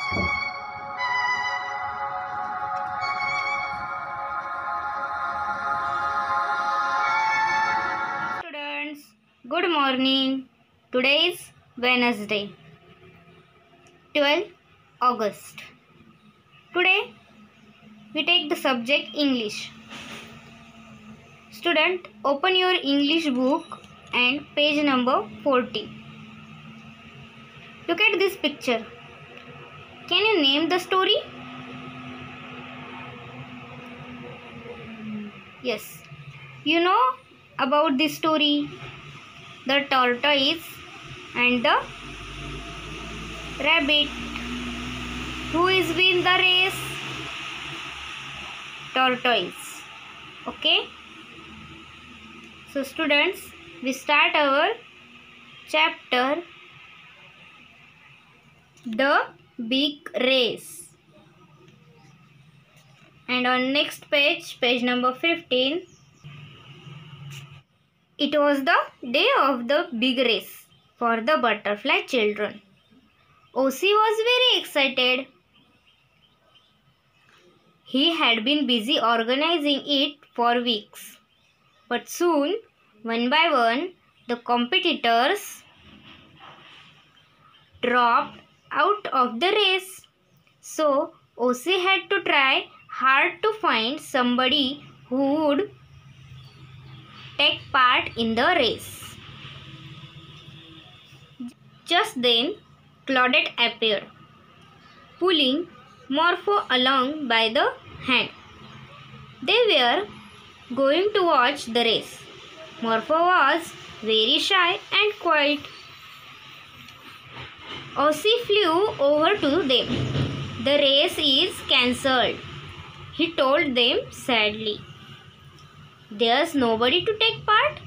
Students, good morning. Today is Wednesday, 12 August. Today we take the subject English. Student, open your English book and page number 40. Look at this picture. Can you name the story? Yes. You know about this story? The tortoise and the rabbit. Who is win the race? Tortoise. Okay. So students, we start our chapter The Big Race. And on next page, page number 15, it was the day of the big race for the butterfly children. OC was very excited. He had been busy organizing it for weeks. But soon, one by one, the competitors dropped out of the race. So, OC had to try hard to find somebody who would take part in the race. Just then, Claudette appeared, pulling Morpho along by the hand. They were going to watch the race. Morpho was very shy and quiet. OC flew over to them. The race is cancelled, he told them sadly. There's nobody to take part?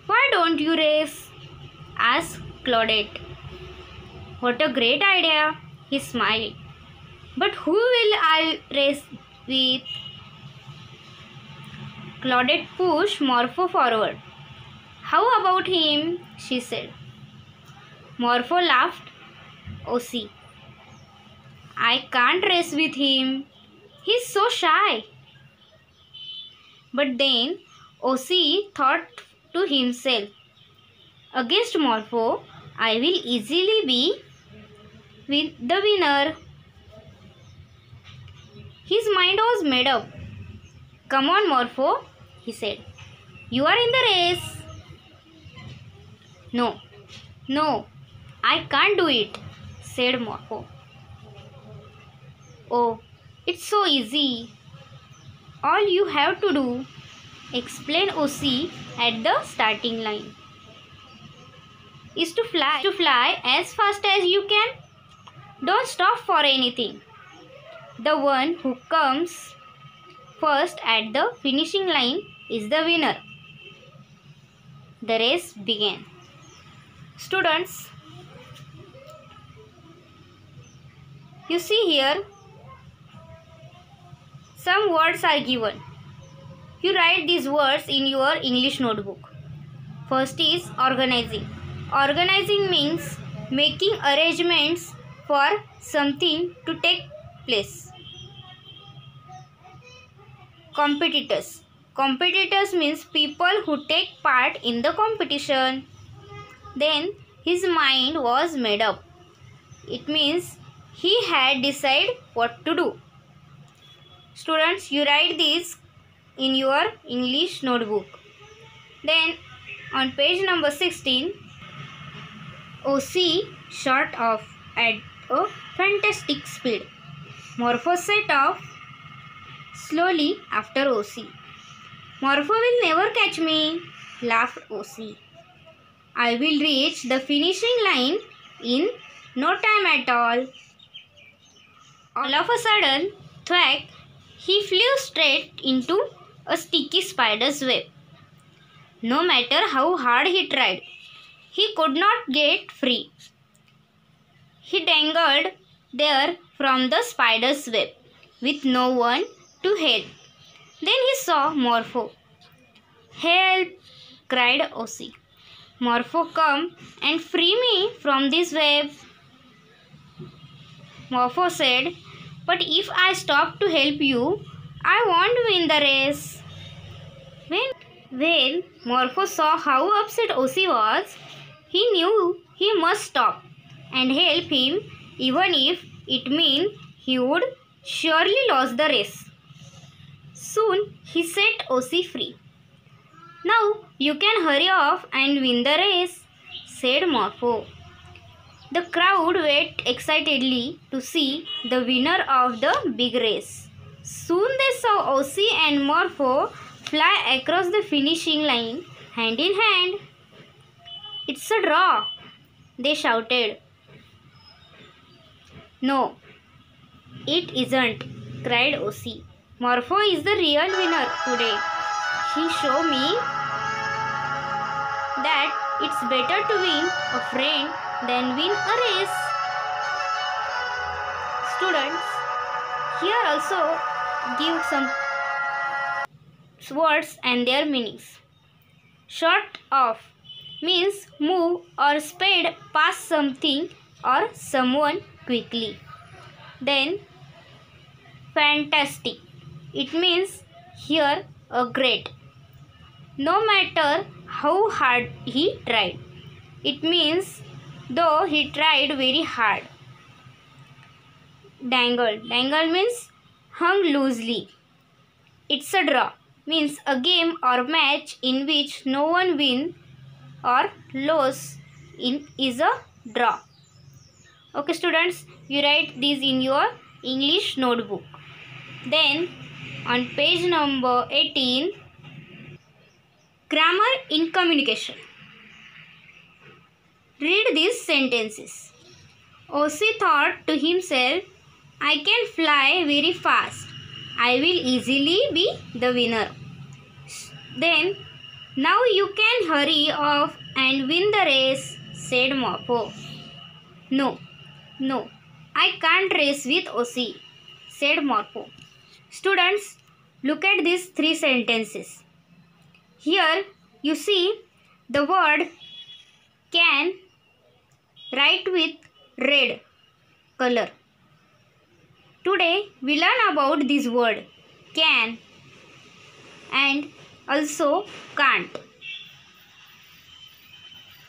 Why don't you race? Asked Claudette. What a great idea, he smiled. But who will I race with? Claudette pushed Morpho forward. How about him? She said. Morpho laughed. OC. I can't race with him. He's so shy. But then OC thought to himself, against Morpho, I will easily be with the winner. His mind was made up. Come on, Morpho, he said. You are in the race. No, I can't do it, said Morpho. Oh, it's so easy. All you have to do, explained OC at the starting line, is to fly as fast as you can. Don't stop for anything. The one who comes first at the finishing line is the winner. The race began. Students, you see here, some words are given. You write these words in your English notebook. First is organizing. Organizing means making arrangements for something to take place. Competitors. Competitors means people who take part in the competition. Then his mind was made up. It means he had decided what to do. Students, you write this in your English notebook. Then on page number 16, OC shot off at a fantastic speed. Morpho set off slowly after OC. Morpho will never catch me, laughed OC. I will reach the finishing line in no time at all. All of a sudden, thwack, he flew straight into a sticky spider's web. No matter how hard he tried, he could not get free. He dangled there from the spider's web with no one to help. Then he saw Morpho. Help! Cried OC. Morpho, come and free me from this web. Morpho said, "But if I stop to help you, I won't win the race." When Morpho saw how upset Osi was, he knew he must stop and help him, even if it meant he would surely lose the race. Soon he set Osi free. "Now you can hurry off and win the race," said Morpho. The crowd waited excitedly to see the winner of the big race. Soon they saw Osi and Morpho fly across the finishing line hand in hand. "It's a draw," they shouted. "No, it isn't," cried Osi. "Morpho is the real winner today. He showed me that it's better to win a friend than win a race." Students, here also give some words and their meanings. Short of means move or speed past something or someone quickly. Then fantastic, it means here a great. No matter how hard he tried, it means though he tried very hard. Dangle means hung loosely. It's a draw means a game or match in which no one wins or loses is a draw. Okay students, you write these in your English notebook. Then on page number 18, grammar in communication. Read these sentences. Osi thought to himself, "I can fly very fast. I will easily be the winner." Then, "Now you can hurry off and win the race," said Morpho. No, I can't race with Osi," said Morpho. Students, look at these three sentences. Here you see the word can, write with red color. Today we learn about this word can and also can't.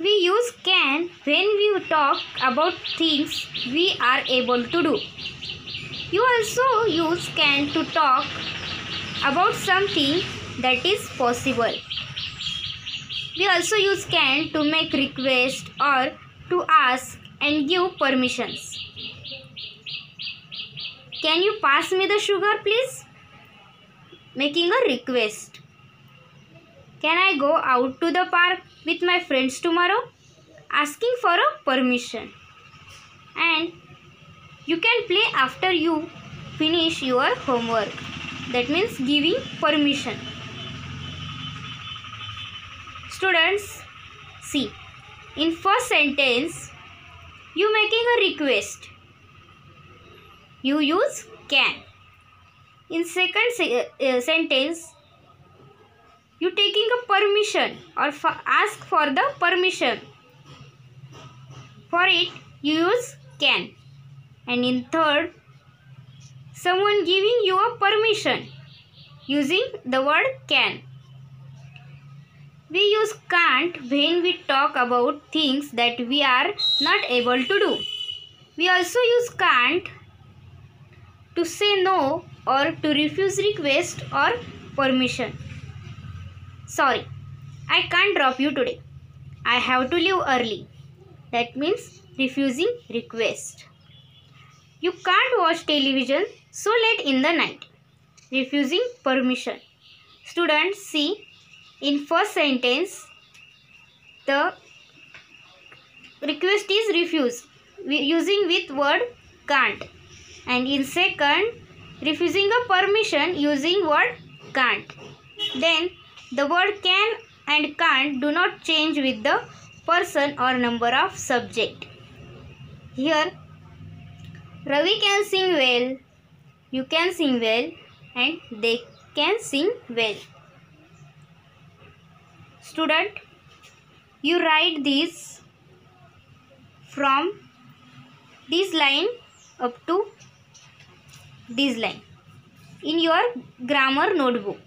We use can when we talk about things we are able to do. You also use can to talk about something that is possible. We also use can to make requests or to ask and give permissions. "Can you pass me the sugar, please?" Making a request. "Can I go out to the park with my friends tomorrow?" Asking for a permission. And "You can play after you finish your homework." That means giving permission. Students, see, in first sentence, you making a request. You use can. In second sentence, you taking a permission or ask for the permission. For it, you use can. And in third, someone giving you a permission using the word can. We use can't when we talk about things that we are not able to do. We also use can't to say no or to refuse request or permission. "Sorry, I can't drop you today. I have to leave early." That means refusing request. "You can't watch television so late in the night." Refusing permission. Students, see, in first sentence, the request is refused using with word can't. And in second, refusing a permission using word can't. Then the word can and can't do not change with the person or number of subject. Here, Ravi can sing well, you can sing well, and they can sing well. Student, you write this from this line up to this line in your grammar notebook.